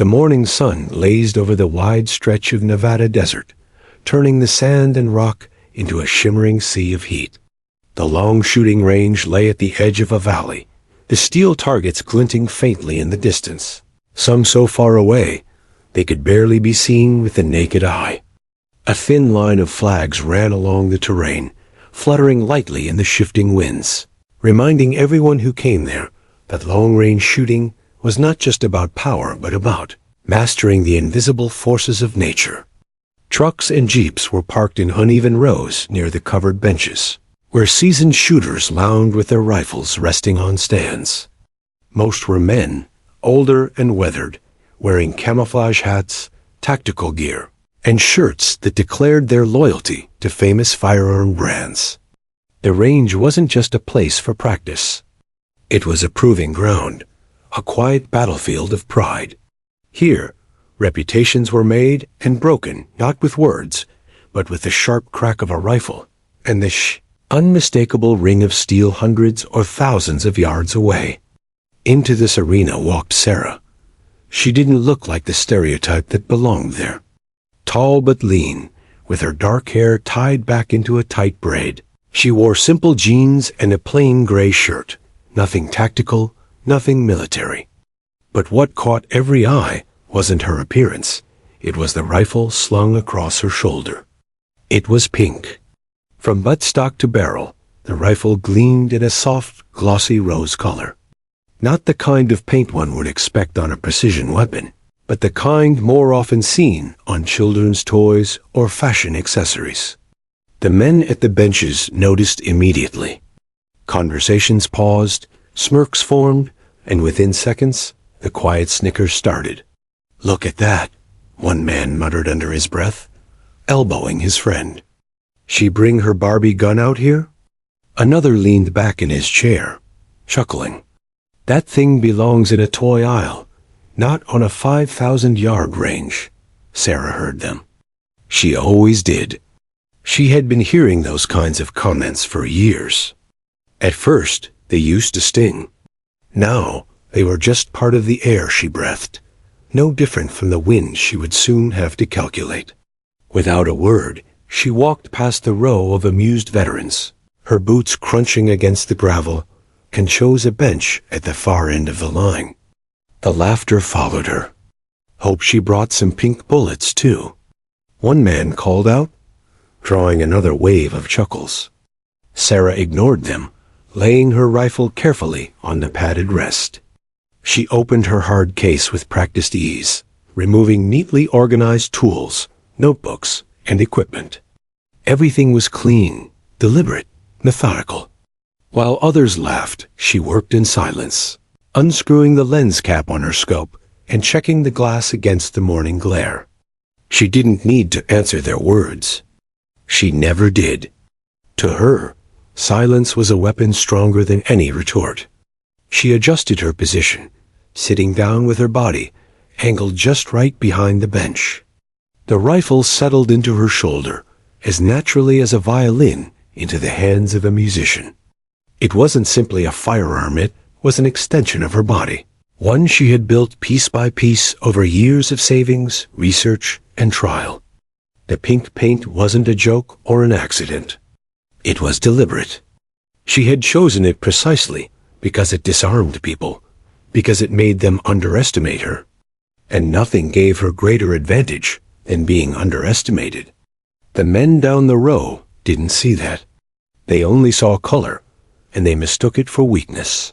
The morning sun blazed over the wide stretch of Nevada desert, turning the sand and rock into a shimmering sea of heat. The long shooting range lay at the edge of a valley, the steel targets glinting faintly in the distance, some so far away they could barely be seen with the naked eye. A thin line of flags ran along the terrain, fluttering lightly in the shifting winds, reminding everyone who came there that long-range shooting was not just about power but about mastering the invisible forces of nature. Trucks and jeeps were parked in uneven rows near the covered benches, where seasoned shooters lounged with their rifles resting on stands. Most were men, older and weathered, wearing camouflage hats, tactical gear, and shirts that declared their loyalty to famous firearm brands. The range wasn't just a place for practice. It was a proving ground, a quiet battlefield of pride. Here, reputations were made and broken not with words, but with the sharp crack of a rifle and the unmistakable ring of steel hundreds or thousands of yards away. Into this arena walked Sarah. She didn't look like the stereotype that belonged there. Tall but lean, with her dark hair tied back into a tight braid, she wore simple jeans and a plain gray shirt. Nothing tactical, nothing military. But what caught every eye wasn't her appearance. It was the rifle slung across her shoulder. It was pink. From buttstock to barrel, the rifle gleamed in a soft, glossy rose color. Not the kind of paint one would expect on a precision weapon, but the kind more often seen on children's toys or fashion accessories. The men at the benches noticed immediately. Conversations paused, smirks formed, and within seconds, the quiet snickers started. "Look at that," one man muttered under his breath, elbowing his friend. "She bring her Barbie gun out here?" Another leaned back in his chair, chuckling. "That thing belongs in a toy aisle, not on a 5,000-yard range," Sarah heard them. She always did. She had been hearing those kinds of comments for years. At first, they used to sting. Now, they were just part of the air she breathed, no different from the wind she would soon have to calculate. Without a word, she walked past the row of amused veterans, her boots crunching against the gravel, and chose a bench at the far end of the line. The laughter followed her. "Hope she brought some pink bullets, too," one man called out, drawing another wave of chuckles. Sarah ignored them, laying her rifle carefully on the padded rest. She opened her hard case with practiced ease, removing neatly organized tools, notebooks, and equipment. Everything was clean, deliberate, methodical. While others laughed, she worked in silence, unscrewing the lens cap on her scope and checking the glass against the morning glare. She didn't need to answer their words. She never did. To her, silence was a weapon stronger than any retort. She adjusted her position, sitting down with her body angled just right behind the bench. The rifle settled into her shoulder as naturally as a violin into the hands of a musician. It wasn't simply a firearm, it was an extension of her body, one she had built piece by piece over years of savings, research, and trial. The pink paint wasn't a joke or an accident. It was deliberate. She had chosen it precisely because it disarmed people, because it made them underestimate her. And nothing gave her greater advantage than being underestimated. The men down the row didn't see that. They only saw color, and they mistook it for weakness.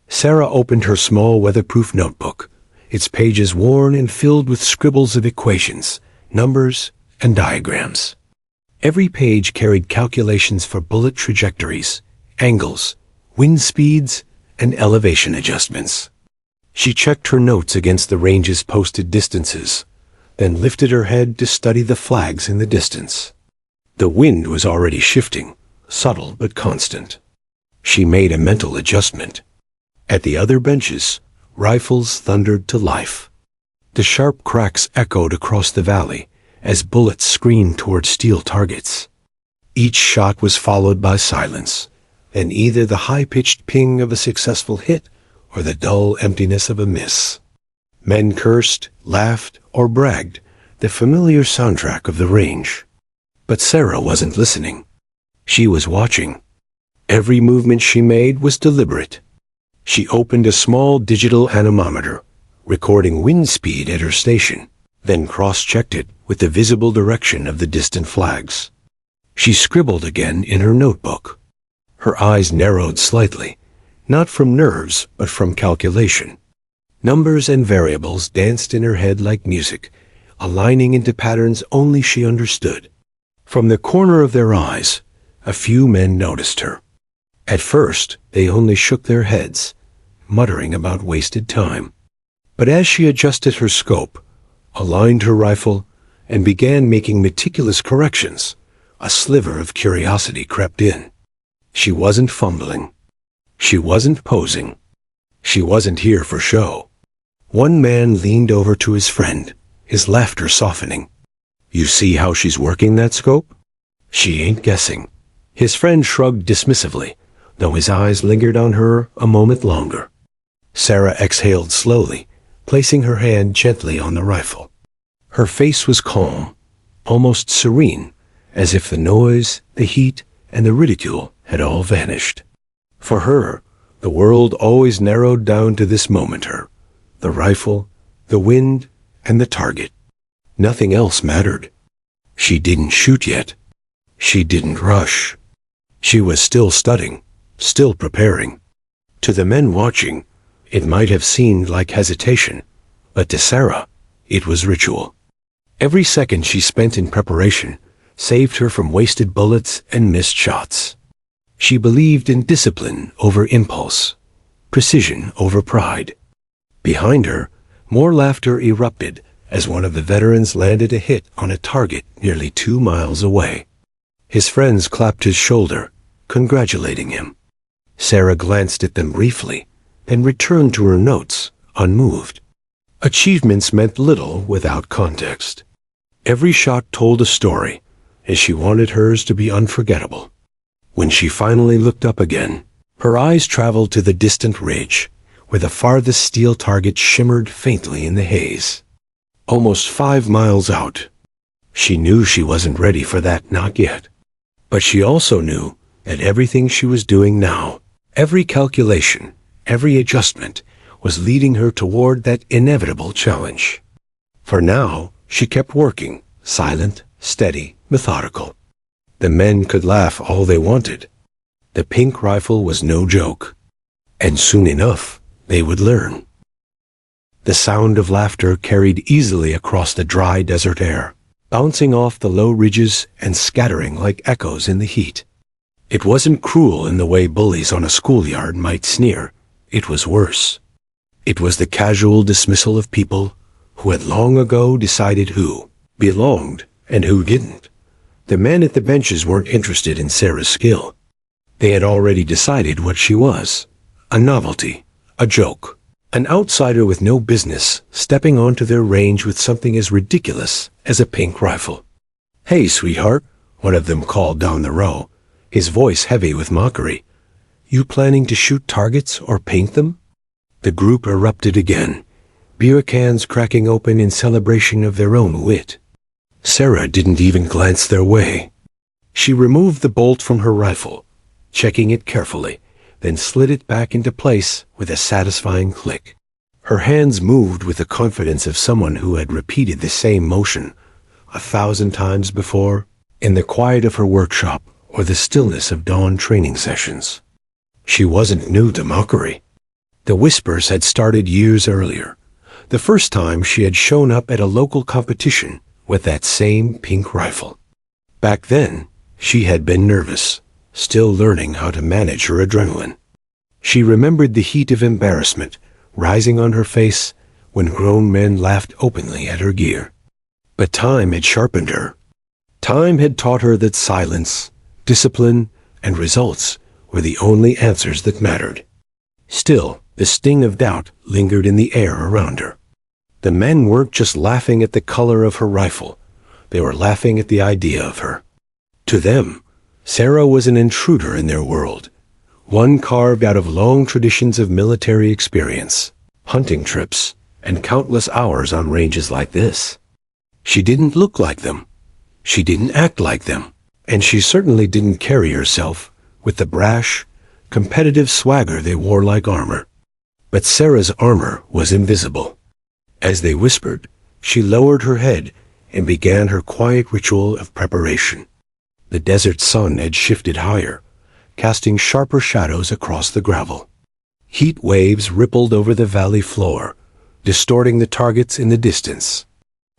Sarah opened her small weatherproof notebook, its pages worn and filled with scribbles of equations, numbers, and diagrams. Every page carried calculations for bullet trajectories, angles, wind speeds, and elevation adjustments. She checked her notes against the range's posted distances, then lifted her head to study the flags in the distance. The wind was already shifting, subtle but constant. She made a mental adjustment. At the other benches, rifles thundered to life. The sharp cracks echoed across the valley as bullets screamed toward steel targets. Each shot was followed by silence, and either the high-pitched ping of a successful hit or the dull emptiness of a miss. Men cursed, laughed, or bragged, the familiar soundtrack of the range. But Sarah wasn't listening. She was watching. Every movement she made was deliberate. She opened a small digital anemometer, recording wind speed at her station, then cross-checked it with the visible direction of the distant flags. She scribbled again in her notebook. Her eyes narrowed slightly, not from nerves, but from calculation. Numbers and variables danced in her head like music, aligning into patterns only she understood. From the corner of their eyes, a few men noticed her. At first, they only shook their heads, muttering about wasted time. But as she adjusted her scope, aligned her rifle, and began making meticulous corrections, a sliver of curiosity crept in. She wasn't fumbling. She wasn't posing. She wasn't here for show. One man leaned over to his friend, his laughter softening. "You see how she's working that scope? She ain't guessing." His friend shrugged dismissively, though his eyes lingered on her a moment longer. Sarah exhaled slowly, placing her hand gently on the rifle. Her face was calm, almost serene, as if the noise, the heat, and the ridicule had all vanished. For her, the world always narrowed down to this moment: the rifle, the wind, and the target. Nothing else mattered. She didn't shoot yet. She didn't rush. She was still studying, still preparing. To the men watching, it might have seemed like hesitation, but to Sarah, it was ritual. Every second she spent in preparation saved her from wasted bullets and missed shots. She believed in discipline over impulse, precision over pride. Behind her, more laughter erupted as one of the veterans landed a hit on a target nearly 2 miles away. His friends clapped his shoulder, congratulating him. Sarah glanced at them briefly, then returned to her notes, unmoved. Achievements meant little without context. Every shot told a story, and she wanted hers to be unforgettable. When she finally looked up again, her eyes traveled to the distant ridge, where the farthest steel target shimmered faintly in the haze. Almost 5 miles out. She knew she wasn't ready for that, not yet. But she also knew that everything she was doing now, every calculation, every adjustment, was leading her toward that inevitable challenge. For now, she kept working, silent, steady, methodical. The men could laugh all they wanted. The pink rifle was no joke. And soon enough, they would learn. The sound of laughter carried easily across the dry desert air, bouncing off the low ridges and scattering like echoes in the heat. It wasn't cruel in the way bullies on a schoolyard might sneer. It was worse. It was the casual dismissal of people who had long ago decided who belonged and who didn't. The men at the benches weren't interested in Sarah's skill. They had already decided what she was: a novelty, a joke, an outsider with no business stepping onto their range with something as ridiculous as a pink rifle. "Hey, sweetheart," one of them called down the row, his voice heavy with mockery. "You planning to shoot targets or paint them?" The group erupted again, beer cans cracking open in celebration of their own wit. Sarah didn't even glance their way. She removed the bolt from her rifle, checking it carefully, then slid it back into place with a satisfying click. Her hands moved with the confidence of someone who had repeated the same motion 1,000 times before, in the quiet of her workshop or the stillness of dawn training sessions. She wasn't new to mockery. The whispers had started years earlier, the first time she had shown up at a local competition with that same pink rifle. Back then, she had been nervous, still learning how to manage her adrenaline. She remembered the heat of embarrassment rising on her face when grown men laughed openly at her gear. But time had sharpened her. Time had taught her that silence, discipline, and results were the only answers that mattered. Still, the sting of doubt lingered in the air around her. The men weren't just laughing at the color of her rifle. They were laughing at the idea of her. To them, Sarah was an intruder in their world, one carved out of long traditions of military experience, hunting trips, and countless hours on ranges like this. She didn't look like them. She didn't act like them. And she certainly didn't carry herself with the brash, competitive swagger they wore like armor. But Sarah's armor was invisible. As they whispered, she lowered her head and began her quiet ritual of preparation. The desert sun had shifted higher, casting sharper shadows across the gravel. Heat waves rippled over the valley floor, distorting the targets in the distance.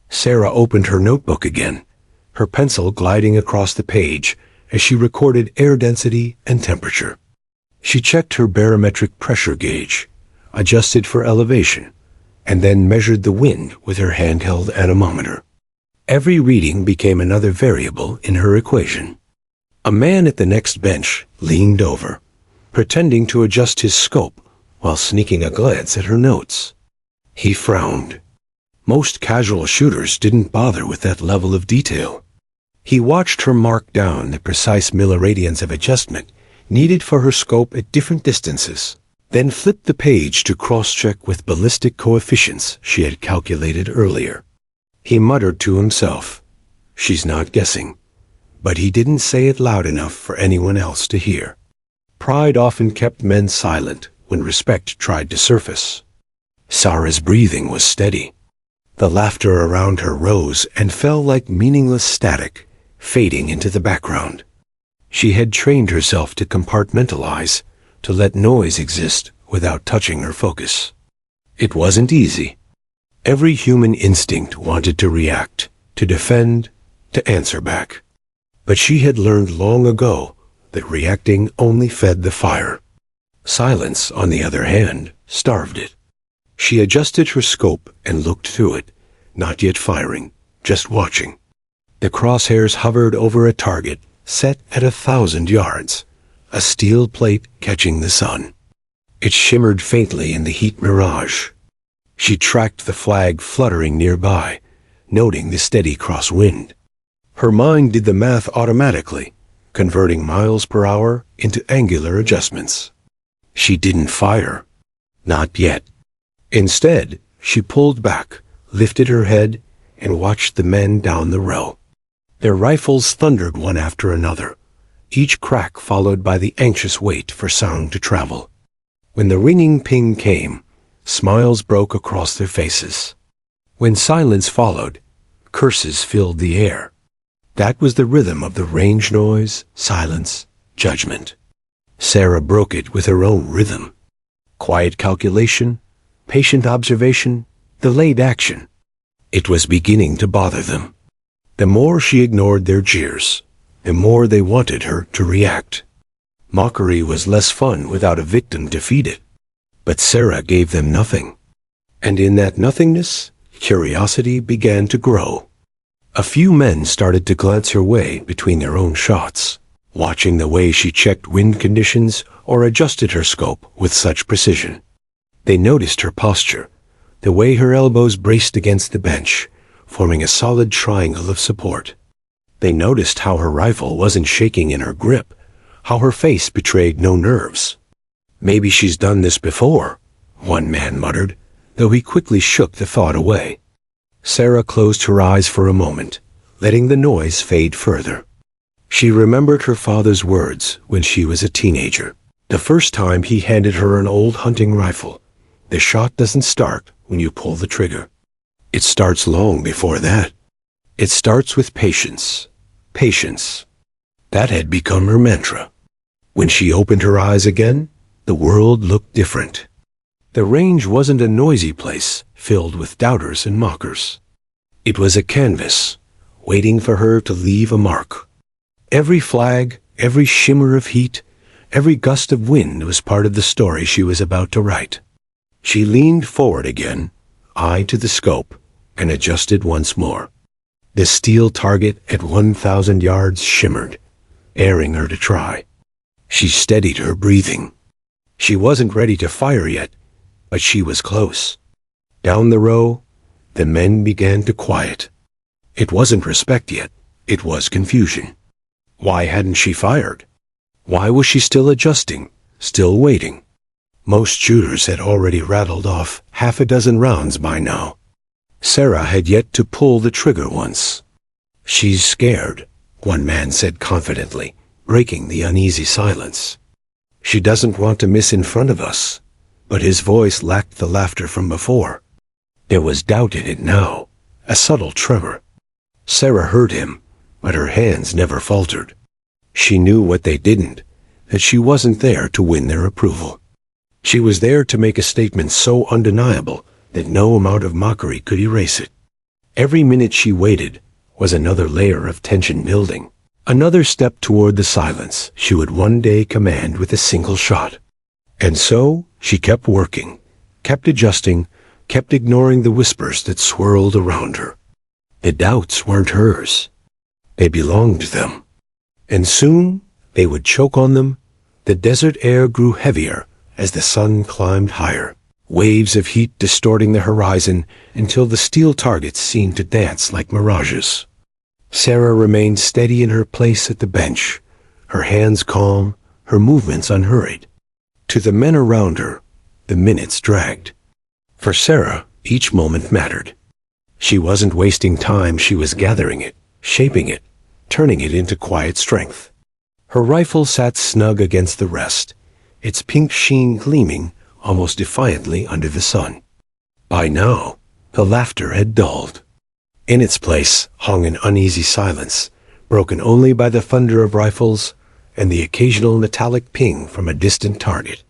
Sarah opened her notebook again, her pencil gliding across the page as she recorded air density and temperature. She checked her barometric pressure gauge, adjusted for elevation, and then measured the wind with her handheld anemometer. Every reading became another variable in her equation. A man at the next bench leaned over, pretending to adjust his scope while sneaking a glance at her notes. He frowned. Most casual shooters didn't bother with that level of detail. He watched her mark down the precise milliradians of adjustment needed for her scope at different distances, then flipped the page to cross-check with ballistic coefficients she had calculated earlier. He muttered to himself, "She's not guessing," but he didn't say it loud enough for anyone else to hear. Pride often kept men silent when respect tried to surface. Sarah's breathing was steady. The laughter around her rose and fell like meaningless static, fading into the background. She had trained herself to compartmentalize, to let noise exist without touching her focus. It wasn't easy. Every human instinct wanted to react, to defend, to answer back. But she had learned long ago that reacting only fed the fire. Silence, on the other hand, starved it. She adjusted her scope and looked through it, not yet firing, just watching. The crosshairs hovered over a target set at 1,000 yards, a steel plate catching the sun. It shimmered faintly in the heat mirage. She tracked the flag fluttering nearby, noting the steady crosswind. Her mind did the math automatically, converting miles per hour into angular adjustments. She didn't fire. Not yet. Instead, she pulled back, lifted her head, and watched the men down the row. Their rifles thundered one after another, each crack followed by the anxious wait for sound to travel. When the ringing ping came, smiles broke across their faces. When silence followed, curses filled the air. That was the rhythm of the range noise, silence, judgment. Sarah broke it with her own rhythm. Quiet calculation, patient observation, delayed action. It was beginning to bother them. The more she ignored their jeers, the more they wanted her to react. Mockery was less fun without a victim to feed it. But Sarah gave them nothing. And in that nothingness, curiosity began to grow. A few men started to glance her way between their own shots, watching the way she checked wind conditions or adjusted her scope with such precision. They noticed her posture, the way her elbows braced against the bench, forming a solid triangle of support. They noticed how her rifle wasn't shaking in her grip, how her face betrayed no nerves. "Maybe she's done this before," one man muttered, though he quickly shook the thought away. Sarah closed her eyes for a moment, letting the noise fade further. She remembered her father's words when she was a teenager. The first time he handed her an old hunting rifle. The shot doesn't start when you pull the trigger. It starts long before that. It starts with patience. Patience. That had become her mantra. When she opened her eyes again, the world looked different. The range wasn't a noisy place filled with doubters and mockers. It was a canvas, waiting for her to leave a mark. Every flag, every shimmer of heat, every gust of wind was part of the story she was about to write. She leaned forward again, eye to the scope, and adjusted once more. The steel target at 1,000 yards shimmered, airing her to try. She steadied her breathing. She wasn't ready to fire yet, but she was close. Down the row, the men began to quiet. It wasn't respect yet, it was confusion. Why hadn't she fired? Why was she still adjusting, still waiting? Most shooters had already rattled off half a dozen rounds by now. Sarah had yet to pull the trigger once. "She's scared," one man said confidently, breaking the uneasy silence. "She doesn't want to miss in front of us." But his voice lacked the laughter from before. There was doubt in it now, a subtle tremor. Sarah heard him, but her hands never faltered. She knew what they didn't, that she wasn't there to win their approval. She was there to make a statement so undeniable that no amount of mockery could erase it. Every minute she waited was another layer of tension building, another step toward the silence she would one day command with a single shot. And so she kept working, kept adjusting, kept ignoring the whispers that swirled around her. The doubts weren't hers. They belonged to them. And soon they would choke on them. The desert air grew heavier as the sun climbed higher, waves of heat distorting the horizon until the steel targets seemed to dance like mirages. Sarah remained steady in her place at the bench, her hands calm, her movements unhurried. To the men around her, the minutes dragged. For Sarah, each moment mattered. She wasn't wasting time, she was gathering it, shaping it, turning it into quiet strength. Her rifle sat snug against the rest, its pink sheen gleaming almost defiantly under the sun. By now, the laughter had dulled. In its place hung an uneasy silence, broken only by the thunder of rifles and the occasional metallic ping from a distant target.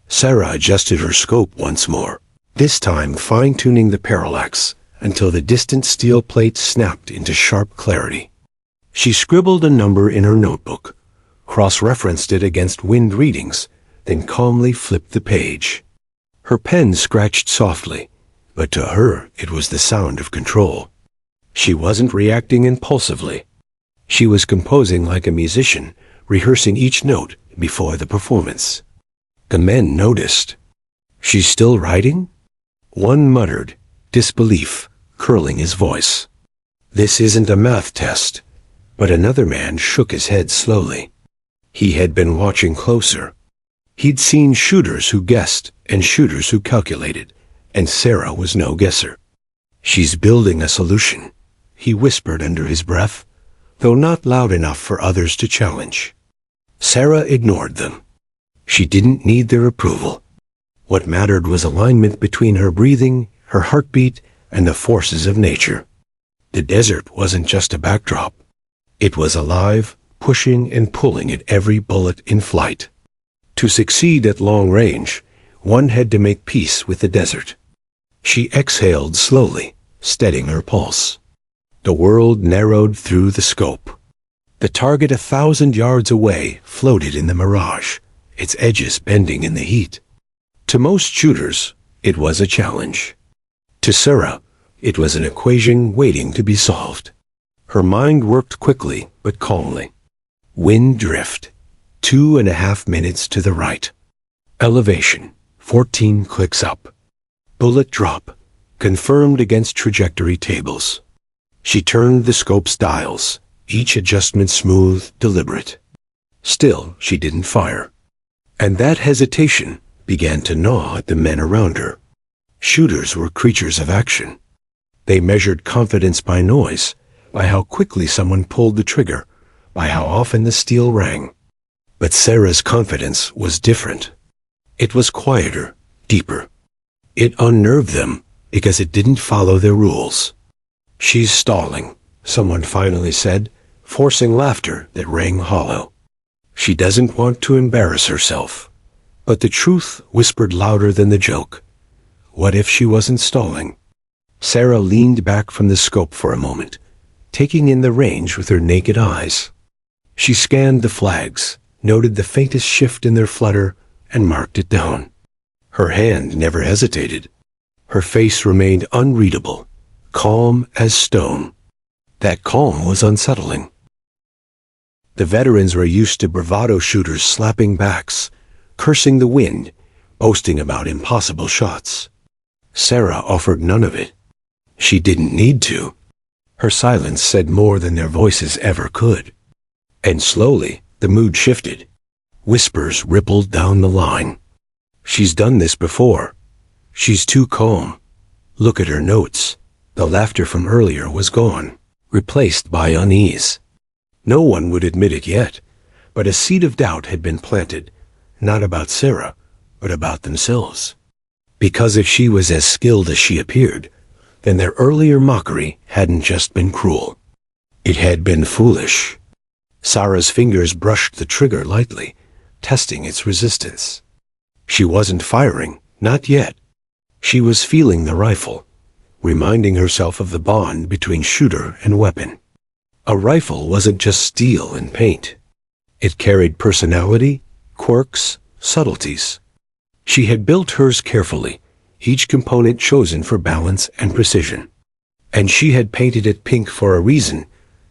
Sarah adjusted her scope once more, this time fine-tuning the parallax until the distant steel plate snapped into sharp clarity. She scribbled a number in her notebook, cross-referenced it against wind readings, then calmly flipped the page. Her pen scratched softly, but to her it was the sound of control. She wasn't reacting impulsively. She was composing like a musician, rehearsing each note before the performance. The men noticed. "She's still writing?" One muttered, disbelief curling his voice. "This isn't a math test." But another man shook his head slowly. He had been watching closer. He'd seen shooters who guessed and shooters who calculated, and Sarah was no guesser. "She's building a solution," he whispered under his breath, though not loud enough for others to challenge. Sarah ignored them. She didn't need their approval. What mattered was alignment between her breathing, her heartbeat, and the forces of nature. The desert wasn't just a backdrop. It was alive, pushing and pulling at every bullet in flight. To succeed at long range, one had to make peace with the desert. She exhaled slowly, steadying her pulse. The world narrowed through the scope. The target 1,000 yards away floated in the mirage, its edges bending in the heat. To most shooters, it was a challenge. To Sarah, it was an equation waiting to be solved. Her mind worked quickly but calmly. Wind drift, 2.5 minutes to the right. Elevation, 14 clicks up. Bullet drop, confirmed against trajectory tables. She turned the scope's dials, each adjustment smooth, deliberate. Still, she didn't fire. And that hesitation began to gnaw at the men around her. Shooters were creatures of action. They measured confidence by noise, by how quickly someone pulled the trigger, by how often the steel rang. But Sarah's confidence was different. It was quieter, deeper. It unnerved them because it didn't follow their rules. "She's stalling," someone finally said, forcing laughter that rang hollow. "She doesn't want to embarrass herself." But the truth whispered louder than the joke. What if she wasn't stalling? Sarah leaned back from the scope for a moment, taking in the range with her naked eyes. She scanned the flags, noted the faintest shift in their flutter, and marked it down. Her hand never hesitated. Her face remained unreadable, calm as stone. That calm was unsettling. The veterans were used to bravado shooters slapping backs, cursing the wind, boasting about impossible shots. Sarah offered none of it. She didn't need to. Her silence said more than their voices ever could. And slowly, the mood shifted. Whispers rippled down the line. She's done this before. She's too calm. Look at her notes. The laughter from earlier was gone, replaced by unease. No one would admit it yet, but a seed of doubt had been planted, not about Sarah, but about themselves. Because if she was as skilled as she appeared, then their earlier mockery hadn't just been cruel. It had been foolish. Sarah's fingers brushed the trigger lightly, testing its resistance. She wasn't firing, not yet. She was feeling the rifle, reminding herself of the bond between shooter and weapon. A rifle wasn't just steel and paint. It carried personality, quirks, subtleties. She had built hers carefully, each component chosen for balance and precision. And she had painted it pink for a reason,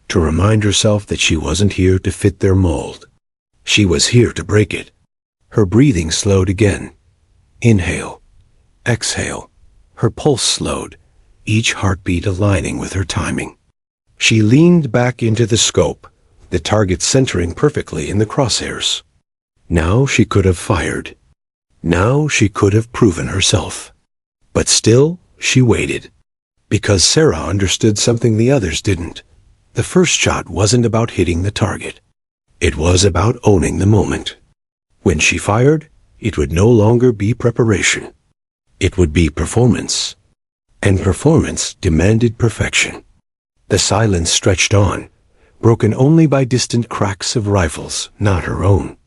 to remind herself that she wasn't here to fit their mold. She was here to break it. Her breathing slowed again. Inhale, exhale. Her pulse slowed, each heartbeat aligning with her timing. She leaned back into the scope, the target centering perfectly in the crosshairs. Now she could have fired. Now she could have proven herself. But still, she waited. Because Sarah understood something the others didn't. The first shot wasn't about hitting the target. It was about owning the moment. When she fired, it would no longer be preparation. It would be performance. And performance demanded perfection. The silence stretched on, broken only by distant cracks of rifles, not her own.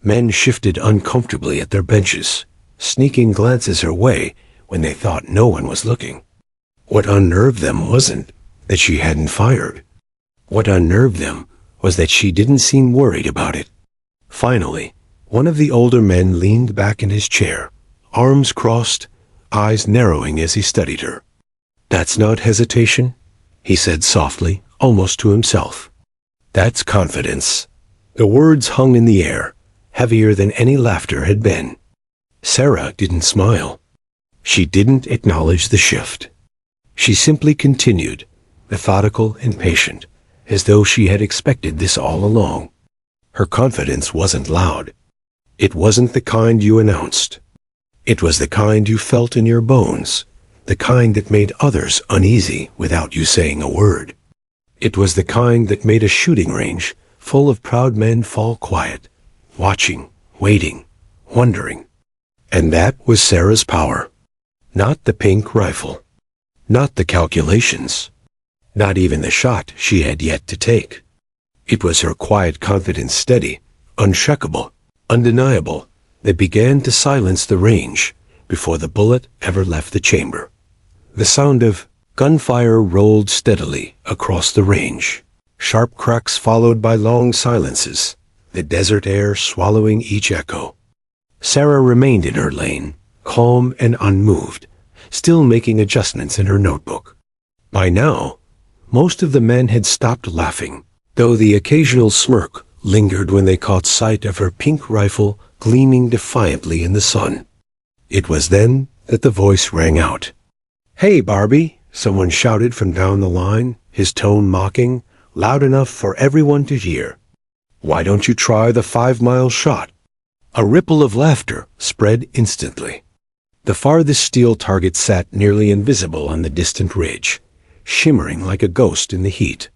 Men shifted uncomfortably at their benches, sneaking glances her way when they thought no one was looking. What unnerved them wasn't that she hadn't fired. What unnerved them was that she didn't seem worried about it. Finally, one of the older men leaned back in his chair, arms crossed, eyes narrowing as he studied her. "That's not hesitation," he said softly, almost to himself. "That's confidence." The words hung in the air, heavier than any laughter had been. Sarah didn't smile. She didn't acknowledge the shift. She simply continued, methodical and patient, as though she had expected this all along. Her confidence wasn't loud. It wasn't the kind you announced. It was the kind you felt in your bones, the kind that made others uneasy without you saying a word. It was the kind that made a shooting range full of proud men fall quiet, watching, waiting, wondering. And that was Sarah's power. Not the pink rifle. Not the calculations. Not even the shot she had yet to take. It was her quiet confidence, steady, unshakable, undeniable, that began to silence the range before the bullet ever left the chamber. The sound of gunfire rolled steadily across the range, sharp cracks followed by long silences, the desert air swallowing each echo. Sarah remained in her lane, calm and unmoved, still making adjustments in her notebook. By now, most of the men had stopped laughing, though the occasional smirk lingered when they caught sight of her pink rifle gleaming defiantly in the sun. It was then that the voice rang out. "Hey, Barbie," someone shouted from down the line, his tone mocking, loud enough for everyone to hear. "Why don't you try the 5-mile shot?" A ripple of laughter spread instantly. The farthest steel target sat nearly invisible on the distant ridge, shimmering like a ghost in the heat.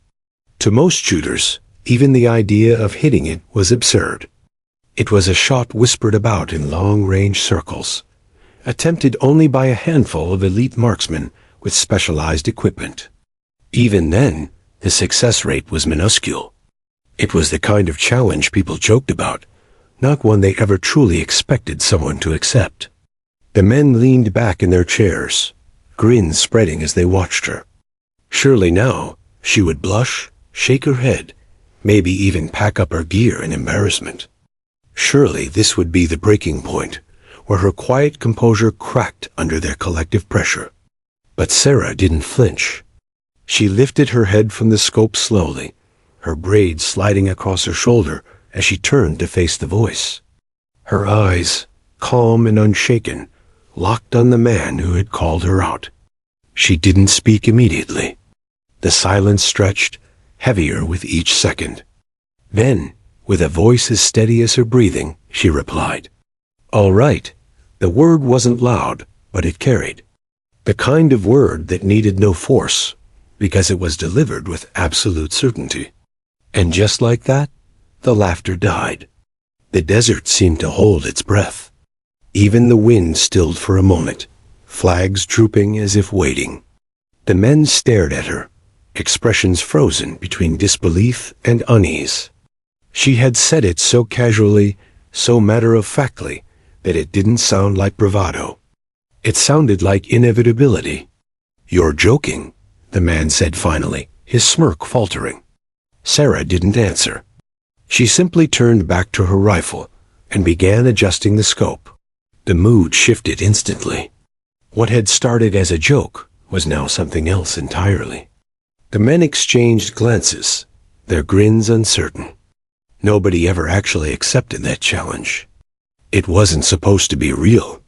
To most shooters, even the idea of hitting it was absurd. It was a shot whispered about in long-range circles, attempted only by a handful of elite marksmen with specialized equipment. Even then, the success rate was minuscule. It was the kind of challenge people joked about, not one they ever truly expected someone to accept. The men leaned back in their chairs, grins spreading as they watched her. Surely now, she would blush, shake her head, maybe even pack up her gear in embarrassment. Surely this would be the breaking point, where her quiet composure cracked under their collective pressure. But Sarah didn't flinch. She lifted her head from the scope slowly, her braids sliding across her shoulder as she turned to face the voice. Her eyes, calm and unshaken, locked on the man who had called her out. She didn't speak immediately. The silence stretched, heavier with each second. Then, with a voice as steady as her breathing, she replied, "All right, The word wasn't loud, but it carried. The kind of word that needed no force, because it was delivered with absolute certainty. And just like that, the laughter died. The desert seemed to hold its breath. Even the wind stilled for a moment, flags drooping as if waiting. The men stared at her, expressions frozen between disbelief and unease. She had said it so casually, so matter-of-factly, that it didn't sound like bravado. It sounded like inevitability. "You're joking," the man said finally, his smirk faltering. Sarah didn't answer. She simply turned back to her rifle and began adjusting the scope. The mood shifted instantly. What had started as a joke was now something else entirely. The men exchanged glances, their grins uncertain. Nobody ever actually accepted that challenge. It wasn't supposed to be real.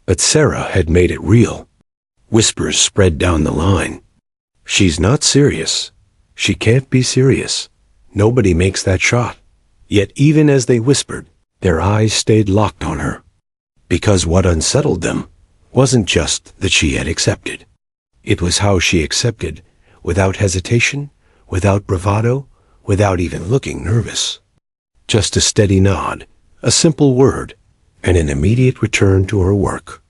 But Sarah had made it real. Whispers spread down the line. "She's not serious. She can't be serious. Nobody makes that shot." Yet even as they whispered, their eyes stayed locked on her. Because what unsettled them wasn't just that she had accepted. It was how she accepted, without hesitation, without bravado, without even looking nervous. Just a steady nod, a simple word, and an immediate return to her work.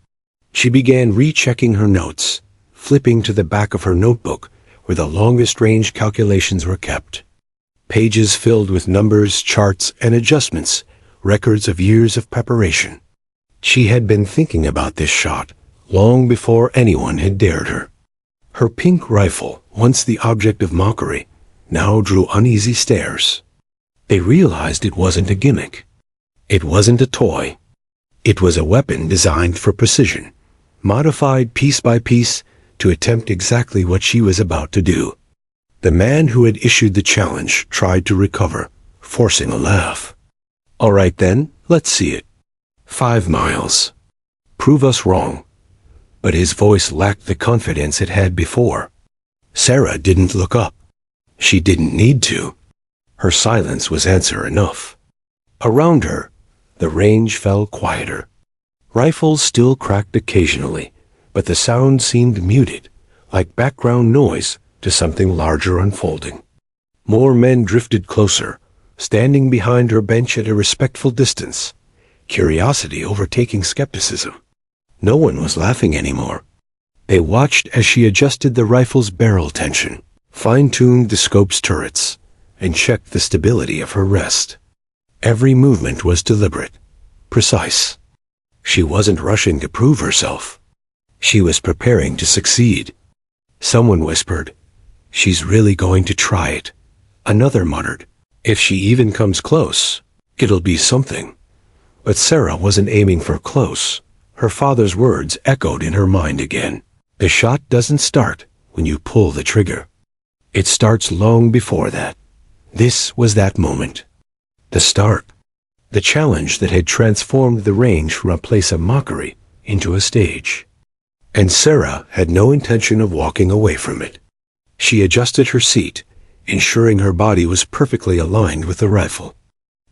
She began rechecking her notes, flipping to the back of her notebook where the longest-range calculations were kept. Pages filled with numbers, charts, and adjustments, records of years of preparation. She had been thinking about this shot long before anyone had dared her. Her pink rifle, once the object of mockery, now drew uneasy stares. They realized it wasn't a gimmick. It wasn't a toy. It was a weapon designed for precision, modified piece by piece to attempt exactly what she was about to do. The man who had issued the challenge tried to recover, forcing a laugh. "All right then, let's see it. 5 miles. Prove us wrong." But his voice lacked the confidence it had before. Sarah didn't look up. She didn't need to. Her silence was answer enough. Around her, the range fell quieter. Rifles still cracked occasionally, but the sound seemed muted, like background noise to something larger unfolding. More men drifted closer, standing behind her bench at a respectful distance, curiosity overtaking skepticism. No one was laughing anymore. They watched as she adjusted the rifle's barrel tension, fine-tuned the scope's turrets, and checked the stability of her rest. Every movement was deliberate, precise. She wasn't rushing to prove herself. She was preparing to succeed. Someone whispered, "She's really going to try it." Another muttered, "If she even comes close, it'll be something." But Sarah wasn't aiming for close. Her father's words echoed in her mind again. The shot doesn't start when you pull the trigger. It starts long before that. This was that moment. The start. The challenge that had transformed the range from a place of mockery into a stage. And Sarah had no intention of walking away from it. She adjusted her seat, ensuring her body was perfectly aligned with the rifle.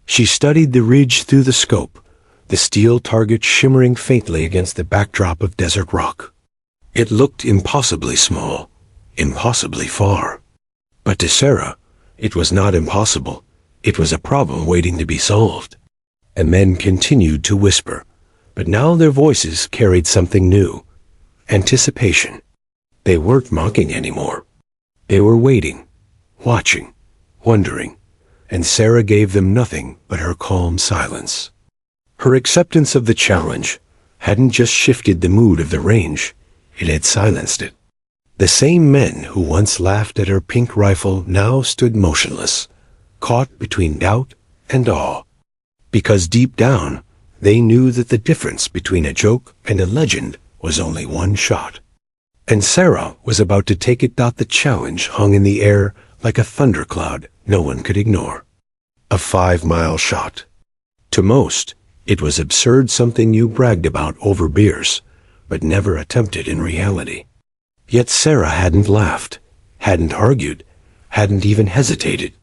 She studied the ridge through the scope, the steel target shimmering faintly against the backdrop of desert rock. It looked impossibly small, impossibly far. But to Sarah, it was not impossible. It was a problem waiting to be solved. And men continued to whisper, but now their voices carried something new. Anticipation. They weren't mocking anymore. They were waiting, watching, wondering, and Sarah gave them nothing but her calm silence. Her acceptance of the challenge hadn't just shifted the mood of the range, it had silenced it. The same men who once laughed at her pink rifle now stood motionless, caught between doubt and awe. Because deep down, they knew that the difference between a joke and a legend was only one shot. And Sarah was about to take it. The challenge hung in the air like a thundercloud no one could ignore. A 5-mile shot. To most, it was absurd, something you bragged about over beers, but never attempted in reality. Yet Sarah hadn't laughed, hadn't argued, hadn't even hesitated.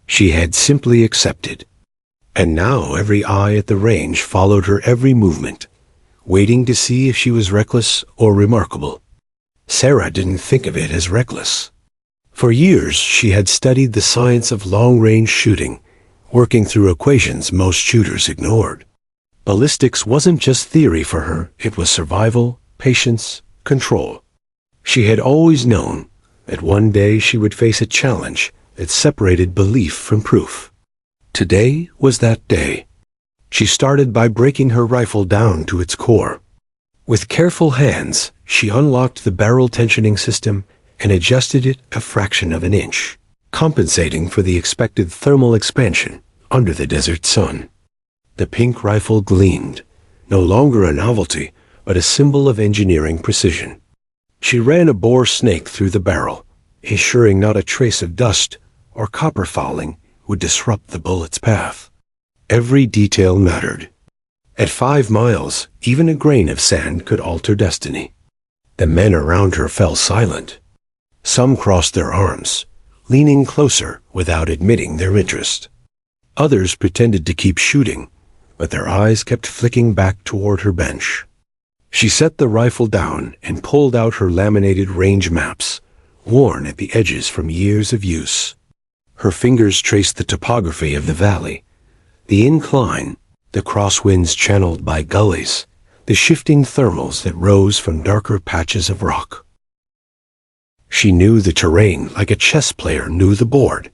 She had simply accepted. And now every eye at the range followed her every movement, waiting to see if she was reckless or remarkable. Sarah didn't think of it as reckless. For years, she had studied the science of long-range shooting, working through equations most shooters ignored. Ballistics wasn't just theory for her, it was survival, patience, control. She had always known that one day she would face a challenge that separated belief from proof. Today was that day. She started by breaking her rifle down to its core. With careful hands, she unlocked the barrel tensioning system and adjusted it a fraction of an inch, compensating for the expected thermal expansion under the desert sun. The pink rifle gleamed, no longer a novelty, but a symbol of engineering precision. She ran a bore snake through the barrel, ensuring not a trace of dust or copper fouling would disrupt the bullet's path. Every detail mattered. At 5 miles, even a grain of sand could alter destiny. The men around her fell silent. Some crossed their arms, leaning closer without admitting their interest. Others pretended to keep shooting, but their eyes kept flicking back toward her bench. She set the rifle down and pulled out her laminated range maps, worn at the edges from years of use. Her fingers traced the topography of the valley, the incline, the crosswinds channeled by gullies, the shifting thermals that rose from darker patches of rock. She knew the terrain like a chess player knew the board.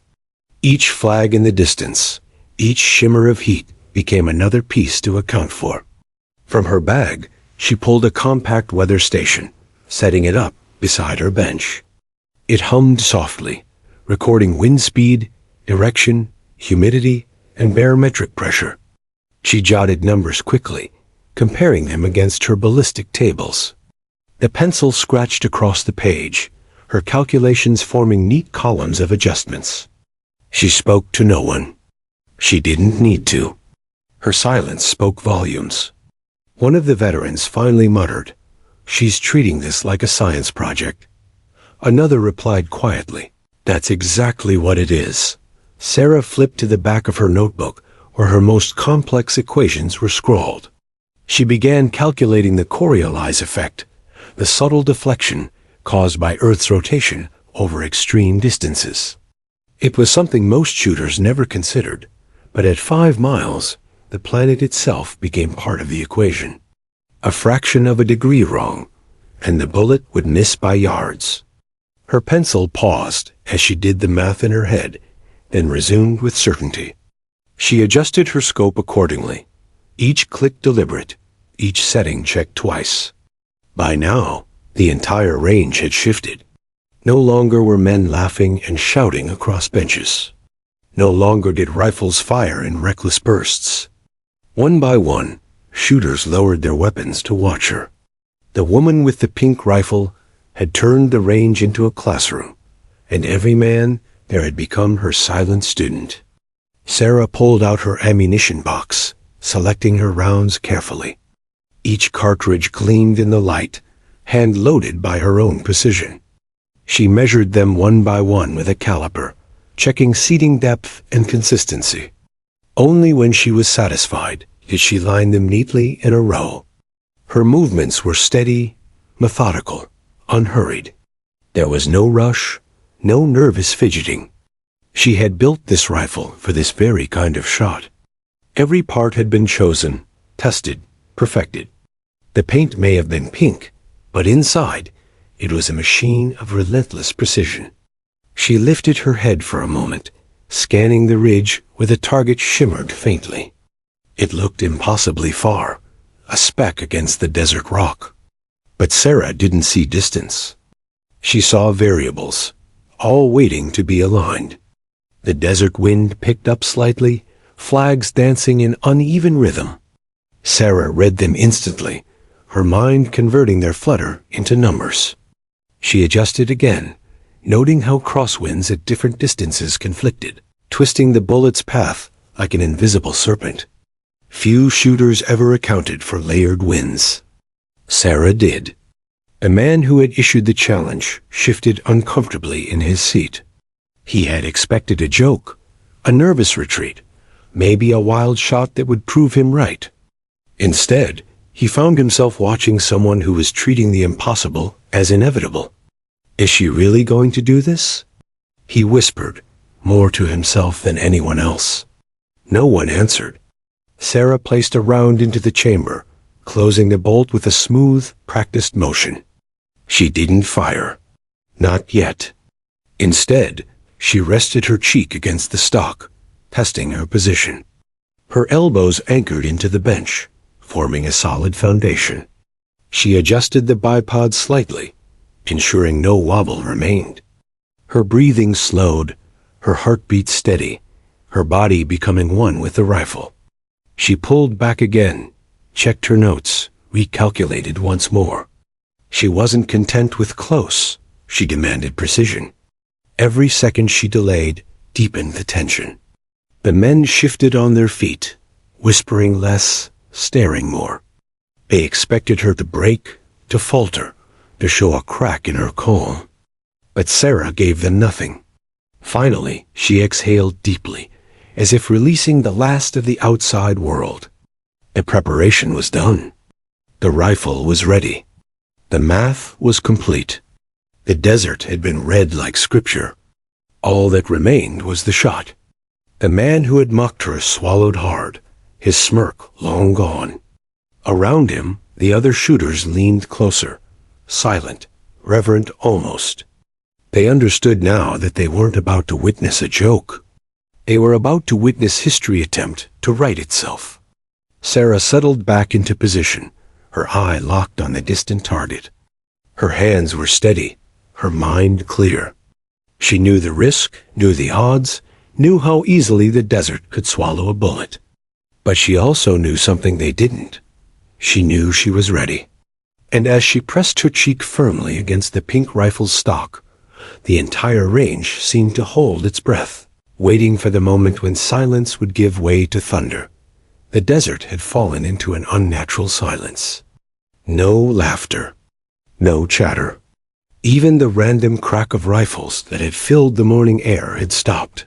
Each flag in the distance, each shimmer of heat became another piece to account for. From her bag, she pulled a compact weather station, setting it up beside her bench. It hummed softly, recording wind speed, direction, humidity, and barometric pressure. She jotted numbers quickly, comparing them against her ballistic tables. The pencil scratched across the page, her calculations forming neat columns of adjustments. She spoke to no one. She didn't need to. Her silence spoke volumes. One of the veterans finally muttered, "She's treating this like a science project." Another replied quietly, "That's exactly what it is." Sarah flipped to the back of her notebook, where her most complex equations were scrawled. She began calculating the Coriolis effect, the subtle deflection caused by Earth's rotation over extreme distances. It was something most shooters never considered, but at 5 miles, the planet itself became part of the equation. A fraction of a degree wrong, and the bullet would miss by yards. Her pencil paused as she did the math in her head, then resumed with certainty. She adjusted her scope accordingly, each click deliberate, each setting checked twice. By now, the entire range had shifted. No longer were men laughing and shouting across benches. No longer did rifles fire in reckless bursts. One by one, shooters lowered their weapons to watch her. The woman with the pink rifle had turned the range into a classroom, and every man there had become her silent student. Sarah pulled out her ammunition box, selecting her rounds carefully. Each cartridge gleamed in the light, hand-loaded by her own precision. She measured them one by one with a caliper, checking seating depth and consistency. Only when she was satisfied did she line them neatly in a row. Her movements were steady, methodical, unhurried. There was no rush, no nervous fidgeting. She had built this rifle for this very kind of shot. Every part had been chosen, tested, perfected. The paint may have been pink, but inside, it was a machine of relentless precision. She lifted her head for a moment, scanning the ridge where the target shimmered faintly. It looked impossibly far, a speck against the desert rock. But Sarah didn't see distance. She saw variables, all waiting to be aligned. The desert wind picked up slightly, flags dancing in uneven rhythm. Sarah read them instantly, her mind converting their flutter into numbers. She adjusted again, noting how crosswinds at different distances conflicted, twisting the bullet's path like an invisible serpent. Few shooters ever accounted for layered winds. Sarah did. A man who had issued the challenge shifted uncomfortably in his seat. He had expected a joke, a nervous retreat, maybe a wild shot that would prove him right. Instead, He found himself watching someone who was treating the impossible as inevitable. Is she really going to do this? He whispered, more to himself than anyone else. No one answered. Sarah placed a round into the chamber, closing the bolt with a smooth, practiced motion. She didn't fire. Not yet. Instead, she rested her cheek against the stock, testing her position. Her elbows anchored into the bench, forming a solid foundation. She adjusted the bipod slightly, ensuring no wobble remained. Her breathing slowed, her heartbeat steady, her body becoming one with the rifle. She pulled back again, checked her notes, recalculated once more. She wasn't content with close, she demanded precision. Every second she delayed deepened the tension. The men shifted on their feet, whispering less, staring more. They expected her to break, to falter, to show a crack in her calm. But Sarah gave them nothing. Finally, she exhaled deeply, as if releasing the last of the outside world. The preparation was done. The rifle was ready. The math was complete. The desert had been read like scripture. All that remained was the shot. The man who had mocked her swallowed hard, his smirk long gone. Around him, the other shooters leaned closer, silent, reverent almost. They understood now that they weren't about to witness a joke. They were about to witness history attempt to right itself. Sarah settled back into position, her eye locked on the distant target. Her hands were steady, her mind clear. She knew the risk, knew the odds, knew how easily the desert could swallow a bullet. But she also knew something they didn't. She knew she was ready. And as she pressed her cheek firmly against the pink rifle's stock, the entire range seemed to hold its breath, waiting for the moment when silence would give way to thunder. The desert had fallen into an unnatural silence. No laughter. No chatter. Even the random crack of rifles that had filled the morning air had stopped.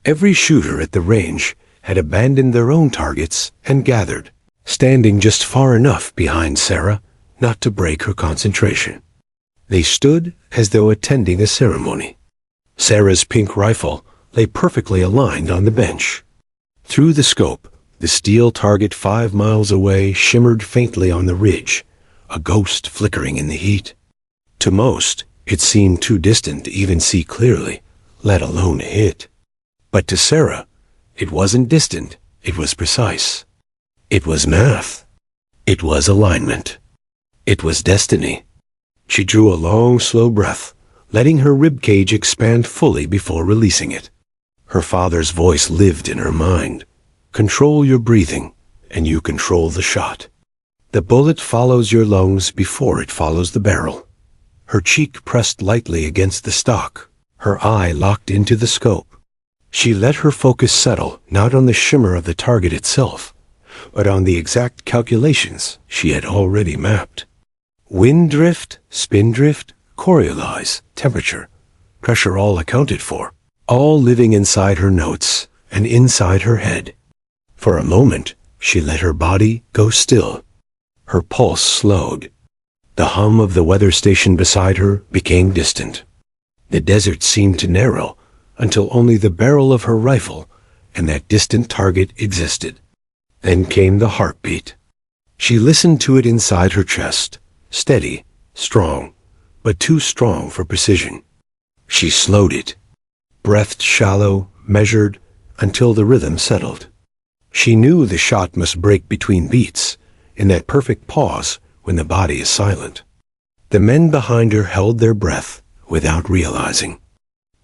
Every shooter at the range had abandoned their own targets and gathered, standing just far enough behind Sarah not to break her concentration. They stood as though attending a ceremony. Sarah's pink rifle lay perfectly aligned on the bench. Through the scope, the steel target 5 miles away shimmered faintly on the ridge, a ghost flickering in the heat. To most, it seemed too distant to even see clearly, let alone hit. But to Sarah, it wasn't distant, it was precise. It was math. It was alignment. It was destiny. She drew a long, slow breath, letting her ribcage expand fully before releasing it. Her father's voice lived in her mind. Control your breathing, and you control the shot. The bullet follows your lungs before it follows the barrel. Her cheek pressed lightly against the stock, her eye locked into the scope. She let her focus settle not on the shimmer of the target itself, but on the exact calculations she had already mapped. Wind drift, spin drift, Coriolis, temperature, pressure all accounted for, all living inside her notes and inside her head. For a moment, she let her body go still. Her pulse slowed. The hum of the weather station beside her became distant. The desert seemed to narrow until only the barrel of her rifle and that distant target existed. Then came the heartbeat. She listened to it inside her chest, steady, strong, but too strong for precision. She slowed it, breathed shallow, measured, until the rhythm settled. She knew the shot must break between beats, in that perfect pause when the body is silent. The men behind her held their breath without realizing.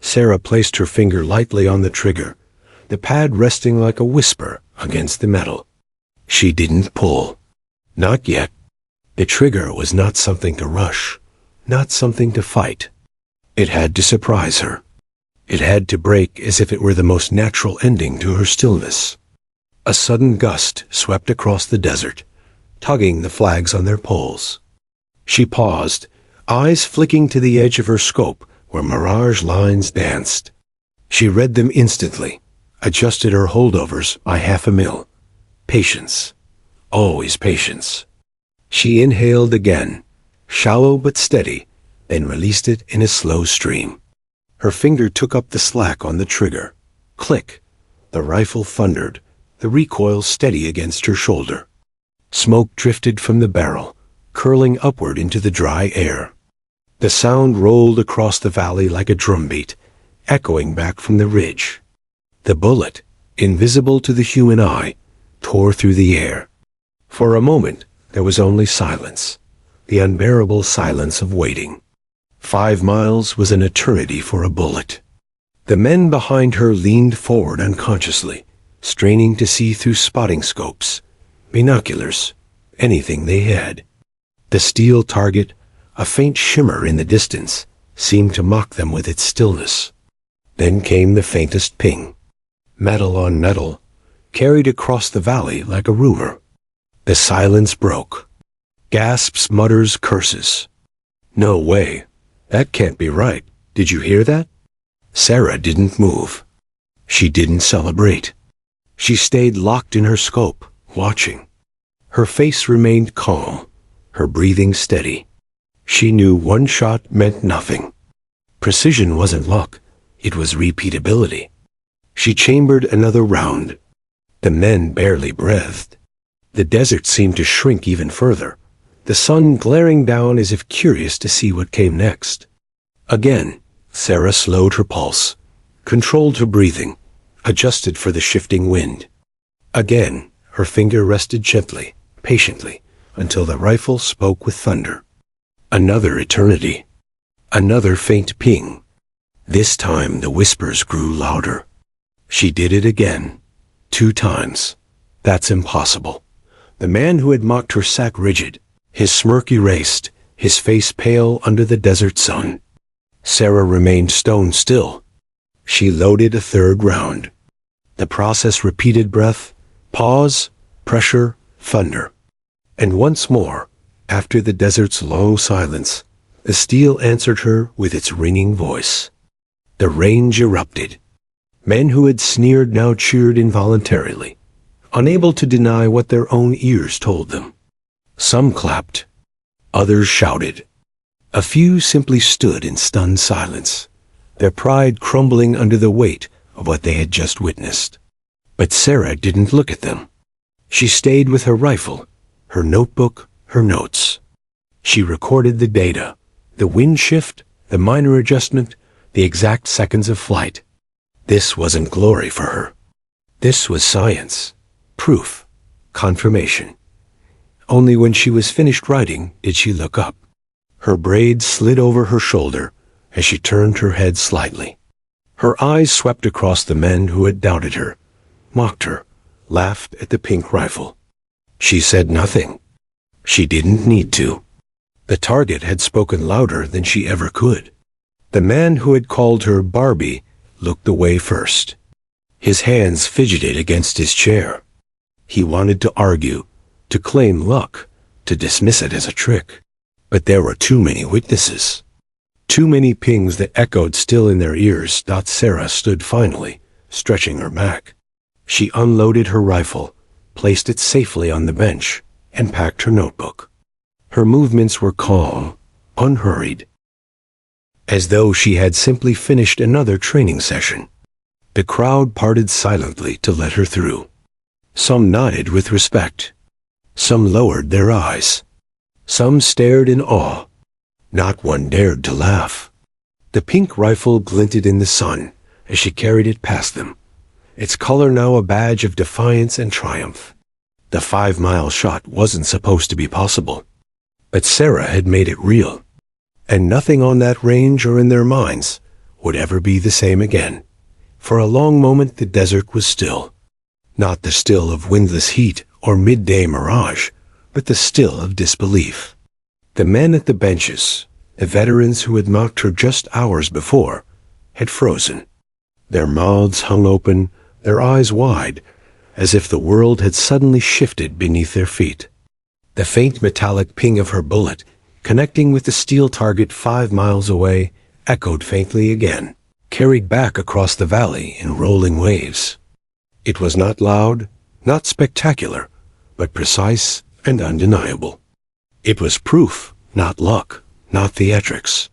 Sarah placed her finger lightly on the trigger, the pad resting like a whisper against the metal. She didn't pull. Not yet. The trigger was not something to rush, not something to fight. It had to surprise her. It had to break as if it were the most natural ending to her stillness. A sudden gust swept across the desert, tugging the flags on their poles. She paused, eyes flicking to the edge of her scope where mirage lines danced. She read them instantly, adjusted her holdovers by 0.5 mil. Patience. Always patience. She inhaled again, shallow but steady, then released it in a slow stream. Her finger took up the slack on the trigger. Click. The rifle thundered, the recoil steady against her shoulder. Smoke drifted from the barrel, curling upward into the dry air. The sound rolled across the valley like a drumbeat, echoing back from the ridge. The bullet, invisible to the human eye, tore through the air. For a moment, there was only silence, the unbearable silence of waiting. 5 miles was an eternity for a bullet. The men behind her leaned forward unconsciously, straining to see through spotting scopes, binoculars, anything they had. The steel target, a faint shimmer in the distance, seemed to mock them with its stillness. Then came the faintest ping. Metal on metal, carried across the valley like a rumor. The silence broke. Gasps, mutters, curses. No way. That can't be right. Did you hear that? Sarah didn't move. She didn't celebrate. She stayed locked in her scope, watching. Her face remained calm, her breathing steady. She knew one shot meant nothing. Precision wasn't luck, it was repeatability. She chambered another round. The men barely breathed. The desert seemed to shrink even further, the sun glaring down as if curious to see what came next. Again, Sarah slowed her pulse, controlled her breathing, adjusted for the shifting wind. Again, her finger rested gently, patiently, until the rifle spoke with thunder. Another eternity. Another faint ping. This time the whispers grew louder. She did it again. 2 times. That's impossible. The man who had mocked her sat rigid, his smirk erased, his face pale under the desert sun. Sarah remained stone still. She loaded a 3rd round. The process repeated: breath, pause, pressure, thunder. And once more, after the desert's long silence, the steel answered her with its ringing voice. The range erupted. Men who had sneered now cheered involuntarily, unable to deny what their own ears told them. Some clapped. Others shouted. A few simply stood in stunned silence, their pride crumbling under the weight of what they had just witnessed. But Sarah didn't look at them. She stayed with her rifle, her notebook, her notes. She recorded the data, the wind shift, the minor adjustment, the exact seconds of flight. This wasn't glory for her. This was science, proof, confirmation. Only when she was finished writing did she look up. Her braids slid over her shoulder as she turned her head slightly. Her eyes swept across the men who had doubted her, mocked her, laughed at the pink rifle. She said nothing. She didn't need to. The target had spoken louder than she ever could. The man who had called her Barbie looked away first. His hands fidgeted against his chair. He wanted to argue, to claim luck, to dismiss it as a trick. But there were too many witnesses. Too many pings that echoed still in their ears. Sarah stood finally, stretching her back. She unloaded her rifle, placed it safely on the bench, and packed her notebook. Her movements were calm, unhurried, as though she had simply finished another training session. The crowd parted silently to let her through. Some nodded with respect. Some lowered their eyes. Some stared in awe. Not one dared to laugh. The pink rifle glinted in the sun as she carried it past them, its color now a badge of defiance and triumph. The 5-mile shot wasn't supposed to be possible, but Sarah had made it real, and nothing on that range or in their minds would ever be the same again. For a long moment the desert was still, not the still of windless heat or midday mirage, but the still of disbelief. The men at the benches, the veterans who had mocked her just hours before, had frozen. Their mouths hung open, their eyes wide, as if the world had suddenly shifted beneath their feet. The faint metallic ping of her bullet, connecting with the steel target 5 miles away, echoed faintly again, carried back across the valley in rolling waves. It was not loud, not spectacular, but precise and undeniable. It was proof, not luck, not theatrics.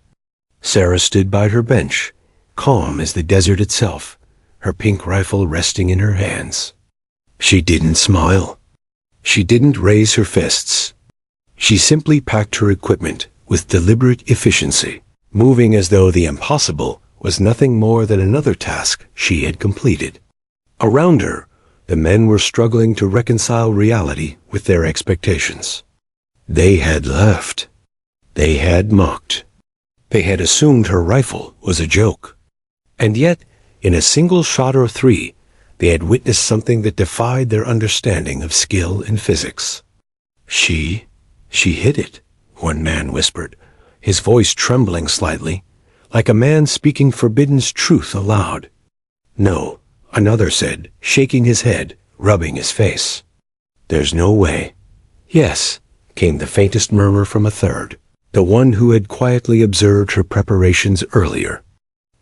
Sarah stood by her bench, calm as the desert itself, her pink rifle resting in her hands. She didn't smile. She didn't raise her fists. She simply packed her equipment with deliberate efficiency, moving as though the impossible was nothing more than another task she had completed. Around her, the men were struggling to reconcile reality with their expectations. They had laughed. They had mocked. They had assumed her rifle was a joke. And yet, in a single shot or three, they had witnessed something that defied their understanding of skill and physics. She hit it, one man whispered, his voice trembling slightly, like a man speaking forbidden truth aloud. No, another said, shaking his head, rubbing his face. There's no way. Yes, came the faintest murmur from a third, the one who had quietly observed her preparations earlier.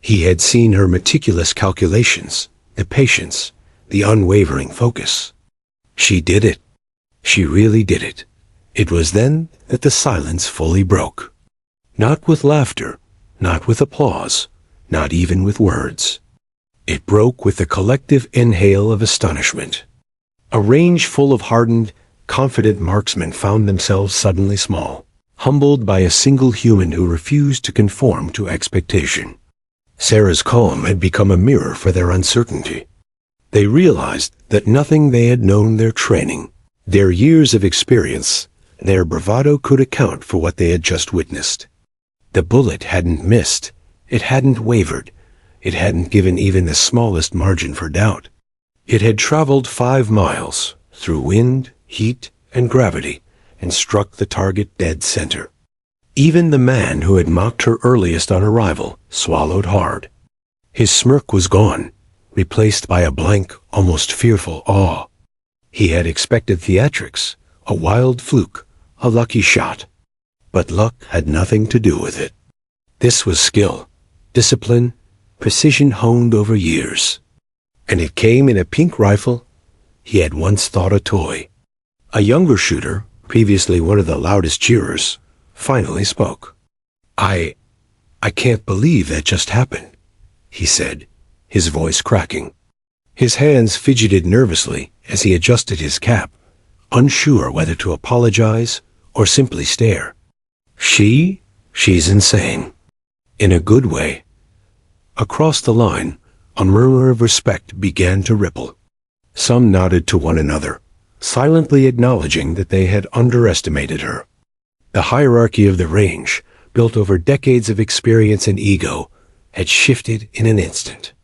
He had seen her meticulous calculations, the patience, the unwavering focus. She did it. She really did it. It was then that the silence fully broke. Not with laughter, not with applause, not even with words. It broke with the collective inhale of astonishment. A range full of hardened, confident marksmen found themselves suddenly small, humbled by a single human who refused to conform to expectation. Sarah's calm had become a mirror for their uncertainty. They realized that nothing they had known, their training, their years of experience, their bravado could account for what they had just witnessed. The bullet hadn't missed. It hadn't wavered. It hadn't given even the smallest margin for doubt. It had traveled 5 miles through wind, heat, and gravity, and struck the target dead center. Even the man who had mocked her earliest on arrival swallowed hard. His smirk was gone, replaced by a blank, almost fearful awe. He had expected theatrics, a wild fluke, a lucky shot. But luck had nothing to do with it. This was skill, discipline, precision honed over years. And it came in a pink rifle he had once thought a toy. A younger shooter, previously one of the loudest cheerers, finally spoke. I can't believe that just happened, he said, his voice cracking. His hands fidgeted nervously as he adjusted his cap, unsure whether to apologize or simply stare. She's insane. In a good way. Across the line, a murmur of respect began to ripple. Some nodded to one another, silently acknowledging that they had underestimated her. The hierarchy of the range, built over decades of experience and ego, had shifted in an instant.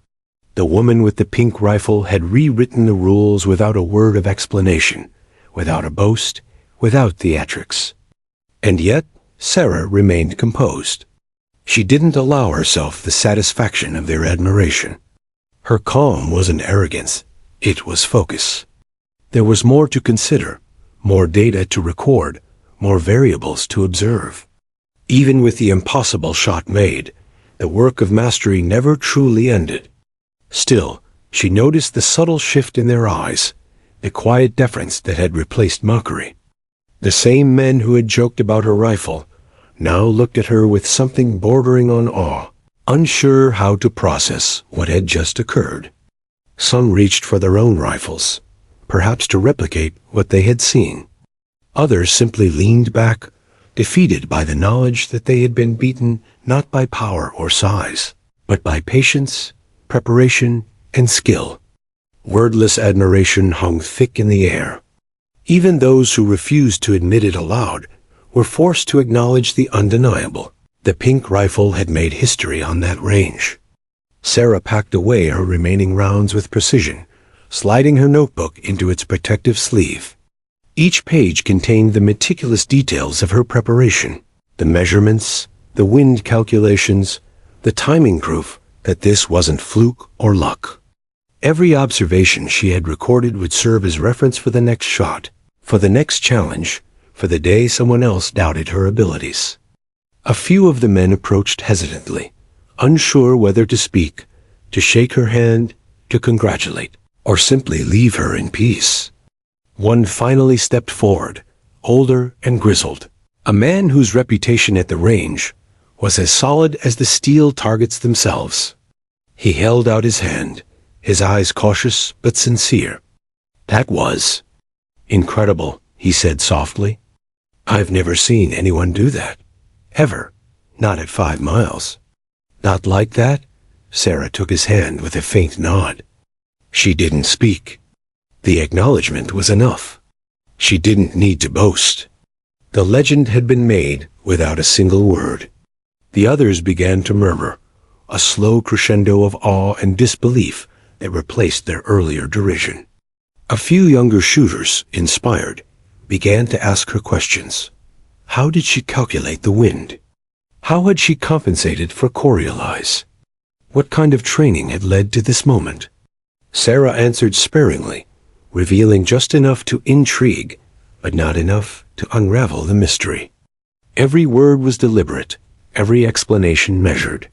The woman with the pink rifle had rewritten the rules without a word of explanation, without a boast, without theatrics. And yet, Sarah remained composed. She didn't allow herself the satisfaction of their admiration. Her calm wasn't arrogance, it was focus. There was more to consider, more data to record, more variables to observe. Even with the impossible shot made, the work of mastery never truly ended. Still, she noticed the subtle shift in their eyes, the quiet deference that had replaced mockery. The same men who had joked about her rifle now looked at her with something bordering on awe, unsure how to process what had just occurred. Some reached for their own rifles, perhaps to replicate what they had seen. Others simply leaned back, defeated by the knowledge that they had been beaten not by power or size, but by patience, preparation, and skill. Wordless admiration hung thick in the air. Even those who refused to admit it aloud were forced to acknowledge the undeniable. The pink rifle had made history on that range. Sarah packed away her remaining rounds with precision, sliding her notebook into its protective sleeve. Each page contained the meticulous details of her preparation, the measurements, the wind calculations, the timing proof that this wasn't fluke or luck. Every observation she had recorded would serve as reference for the next shot, for the next challenge, for the day someone else doubted her abilities. A few of the men approached hesitantly, unsure whether to speak, to shake her hand, to congratulate, or simply leave her in peace. One finally stepped forward, older and grizzled, A man whose reputation at the range was as solid as the steel targets themselves. He held out his hand, his eyes cautious but sincere. "That was incredible," he said softly. "I've never seen anyone do that. Ever. Not at 5 miles." "Not like that?" Sarah took his hand with a faint nod. She didn't speak. The acknowledgement was enough. She didn't need to boast. The legend had been made without a single word. The others began to murmur, a slow crescendo of awe and disbelief that replaced their earlier derision. A few younger shooters, inspired, began to ask her questions. How did she calculate the wind? How had she compensated for Coriolis? What kind of training had led to this moment? Sarah answered sparingly, revealing just enough to intrigue, but not enough to unravel the mystery. Every word was deliberate, every explanation measured.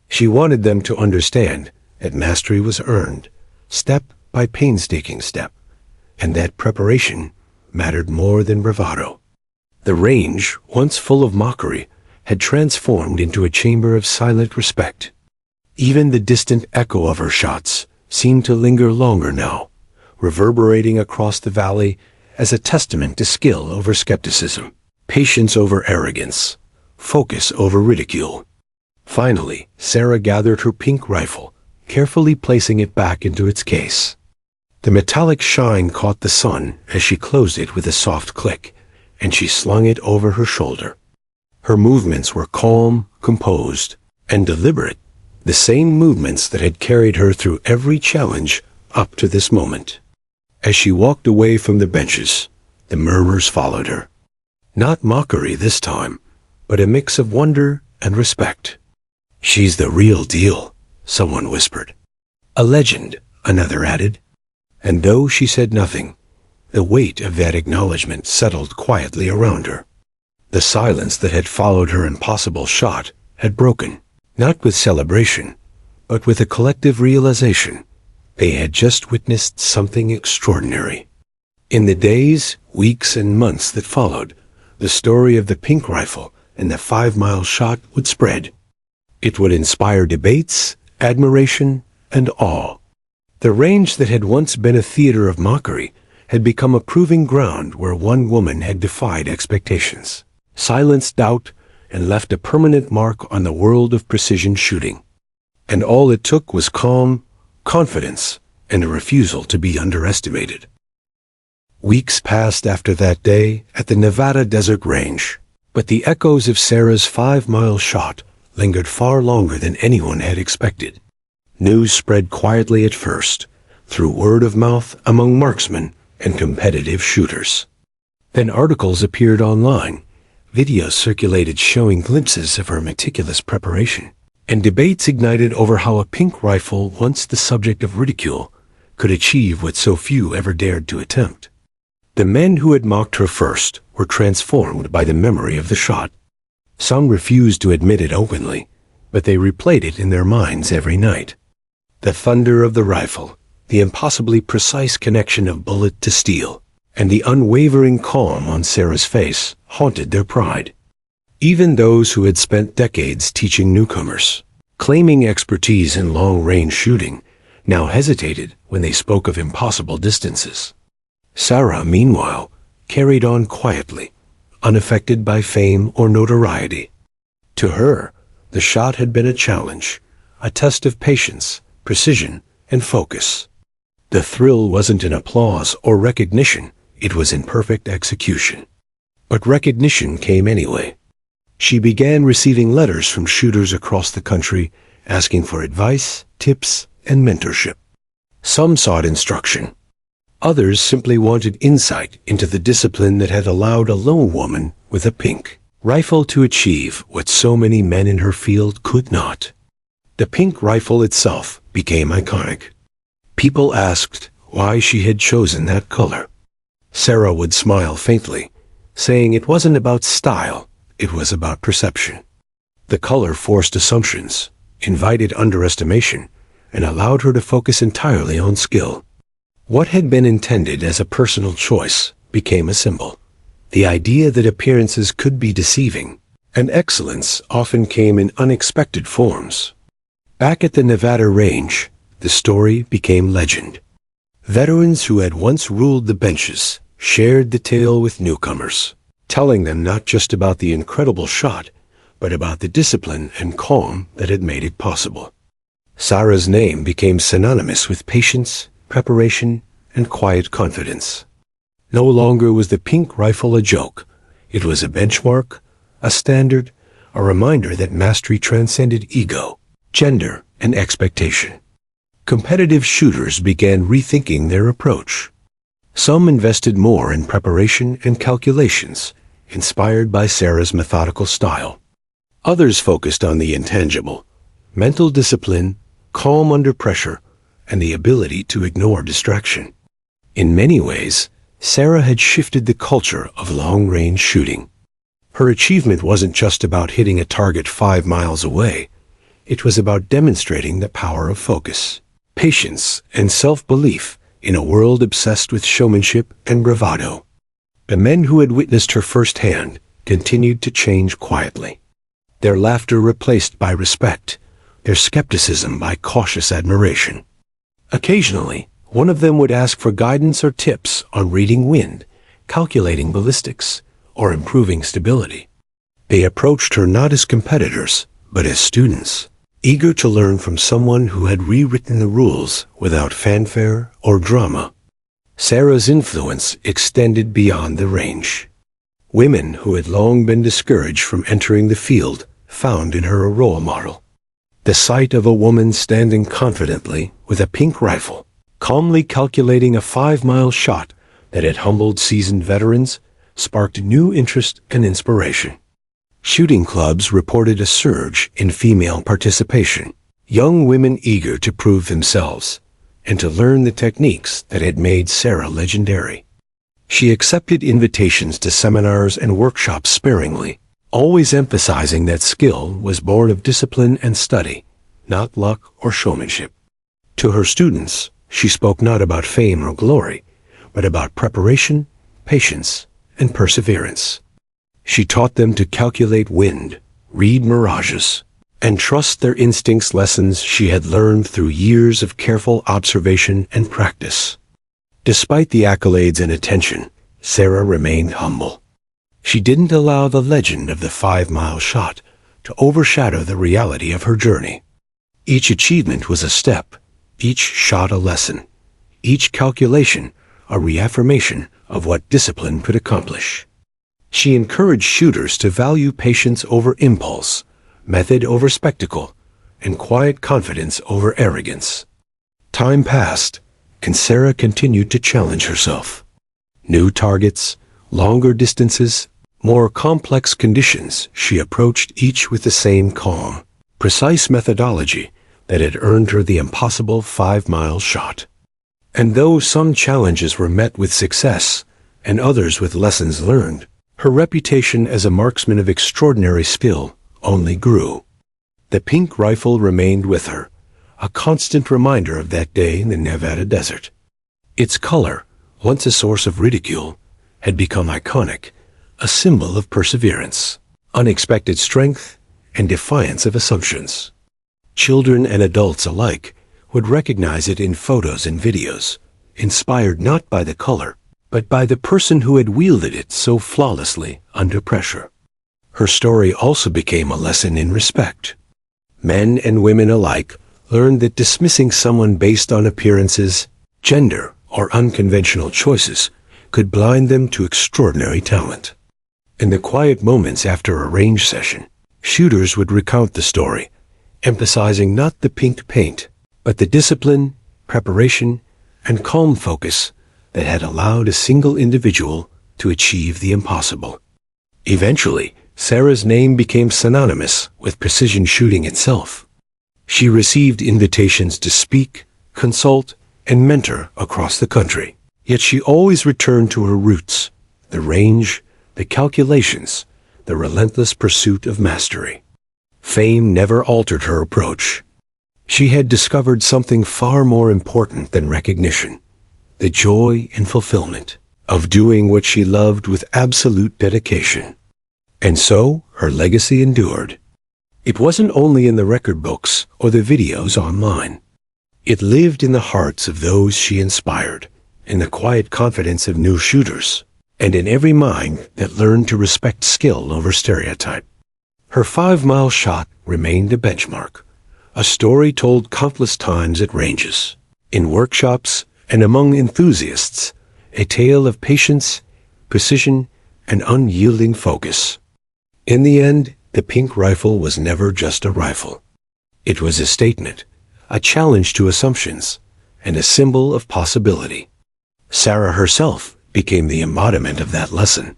She wanted them to understand that mastery was earned, step by painstaking step, and that preparation mattered more than bravado. The range, once full of mockery, had transformed into a chamber of silent respect. Even the distant echo of her shots seemed to linger longer now, reverberating across the valley as a testament to skill over skepticism, patience over arrogance, focus over ridicule. Finally, Sarah gathered her pink rifle, carefully placing it back into its case. The metallic shine caught the sun as she closed it with a soft click, and she slung it over her shoulder. Her movements were calm, composed, and deliberate, the same movements that had carried her through every challenge up to this moment. As she walked away from the benches, the murmurs followed her. Not mockery this time, but a mix of wonder and respect. "She's the real deal," someone whispered. "A legend," another added. And though she said nothing, the weight of that acknowledgement settled quietly around her. The silence that had followed her impossible shot had broken, not with celebration, but with a collective realization. They had just witnessed something extraordinary. In the days, weeks, and months that followed, the story of the pink rifle and the 5-mile shot would spread. It would inspire debates, admiration, and awe. The range that had once been a theater of mockery had become a proving ground where one woman had defied expectations, silenced doubt, and left a permanent mark on the world of precision shooting. And all it took was calm, confidence, and a refusal to be underestimated. Weeks passed after that day at the Nevada Desert Range, but the echoes of Sarah's 5-mile shot lingered far longer than anyone had expected. News spread quietly at first, through word of mouth among marksmen and competitive shooters. Then articles appeared online, videos circulated showing glimpses of her meticulous preparation, and debates ignited over how a pink rifle, once the subject of ridicule, could achieve what so few ever dared to attempt. The men who had mocked her first were transformed by the memory of the shot. Some refused to admit it openly, but they replayed it in their minds every night. The thunder of the rifle, the impossibly precise connection of bullet to steel, and the unwavering calm on Sarah's face haunted their pride. Even those who had spent decades teaching newcomers, claiming expertise in long-range shooting, now hesitated when they spoke of impossible distances. Sarah, meanwhile, carried on quietly, unaffected by fame or notoriety. To her, the shot had been a challenge, a test of patience, precision, and focus. The thrill wasn't in applause or recognition, it was in perfect execution. But recognition came anyway. She began receiving letters from shooters across the country asking for advice, tips, and mentorship. Some sought instruction. Others simply wanted insight into the discipline that had allowed a lone woman with a pink rifle to achieve what so many men in her field could not. The pink rifle itself became iconic. People asked why she had chosen that color. Sarah would smile faintly, saying it wasn't about style, it was about perception. The color forced assumptions, invited underestimation, and allowed her to focus entirely on skill. What had been intended as a personal choice became a symbol, the idea that appearances could be deceiving, and excellence often came in unexpected forms. Back at the Nevada range, the story became legend. Veterans who had once ruled the benches shared the tale with newcomers, telling them not just about the incredible shot, but about the discipline and calm that had made it possible. Sarah's name became synonymous with patience, preparation, and quiet confidence. No longer was the pink rifle a joke. It was a benchmark, a standard, a reminder that mastery transcended ego, gender, and expectation. Competitive shooters began rethinking their approach. Some invested more in preparation and calculations, inspired by Sarah's methodical style. Others focused on the intangible, mental discipline, calm under pressure, and the ability to ignore distraction. In many ways, Sarah had shifted the culture of long-range shooting. Her achievement wasn't just about hitting a target 5 miles away. It was about demonstrating the power of focus, patience, and self-belief in a world obsessed with showmanship and bravado. The men who had witnessed her firsthand continued to change quietly. Their laughter replaced by respect, their skepticism by cautious admiration. Occasionally, one of them would ask for guidance or tips on reading wind, calculating ballistics, or improving stability. They approached her not as competitors, but as students, eager to learn from someone who had rewritten the rules without fanfare or drama. Sarah's influence extended beyond the range. Women who had long been discouraged from entering the field found in her a role model. The sight of a woman standing confidently with a pink rifle, calmly calculating a 5-mile shot that had humbled seasoned veterans, sparked new interest and inspiration. Shooting clubs reported a surge in female participation, young women eager to prove themselves and to learn the techniques that had made Sarah legendary. She accepted invitations to seminars and workshops sparingly, always emphasizing that skill was born of discipline and study, not luck or showmanship. To her students, she spoke not about fame or glory, but about preparation, patience, and perseverance. She taught them to calculate wind, read mirages, and trust their instincts, lessons she had learned through years of careful observation and practice. Despite the accolades and attention, Sarah remained humble. She didn't allow the legend of the 5-mile shot to overshadow the reality of her journey. Each achievement was a step, each shot a lesson, each calculation a reaffirmation of what discipline could accomplish. She encouraged shooters to value patience over impulse, method over spectacle, and quiet confidence over arrogance. Time passed, and Sarah continued to challenge herself. New targets, longer distances, more complex conditions, she approached each with the same calm, precise methodology that had earned her the impossible 5-mile shot. And though some challenges were met with success, and others with lessons learned, her reputation as a marksman of extraordinary skill only grew. The pink rifle remained with her, a constant reminder of that day in the Nevada desert. Its color, once a source of ridicule, had become iconic, a symbol of perseverance, unexpected strength, and defiance of assumptions. Children and adults alike would recognize it in photos and videos, inspired not by the color, but by the person who had wielded it so flawlessly under pressure. Her story also became a lesson in respect. Men and women alike learned that dismissing someone based on appearances, gender, or unconventional choices could blind them to extraordinary talent. In the quiet moments after a range session, shooters would recount the story, emphasizing not the pink paint, but the discipline, preparation, and calm focus that had allowed a single individual to achieve the impossible. Eventually, Sarah's name became synonymous with precision shooting itself. She received invitations to speak, consult, and mentor across the country. Yet she always returned to her roots, the range, the calculations, the relentless pursuit of mastery. Fame never altered her approach. She had discovered something far more important than recognition, the joy and fulfillment of doing what she loved with absolute dedication. And so, her legacy endured. It wasn't only in the record books or the videos online. It lived in the hearts of those she inspired, in the quiet confidence of new shooters, and in every mind that learned to respect skill over stereotype. Her 5-mile shot remained a benchmark, a story told countless times at ranges, in workshops, and among enthusiasts, a tale of patience, precision, and unyielding focus. In the end, the pink rifle was never just a rifle. It was a statement, a challenge to assumptions, and a symbol of possibility. Sarah herself became the embodiment of that lesson.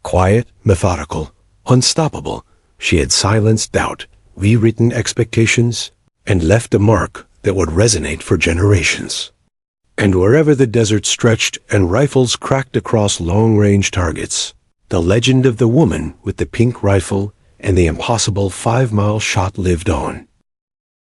Quiet, methodical, unstoppable, she had silenced doubt, rewritten expectations, and left a mark that would resonate for generations. And wherever the desert stretched and rifles cracked across long-range targets, the legend of the woman with the pink rifle and the impossible 5-mile shot lived on.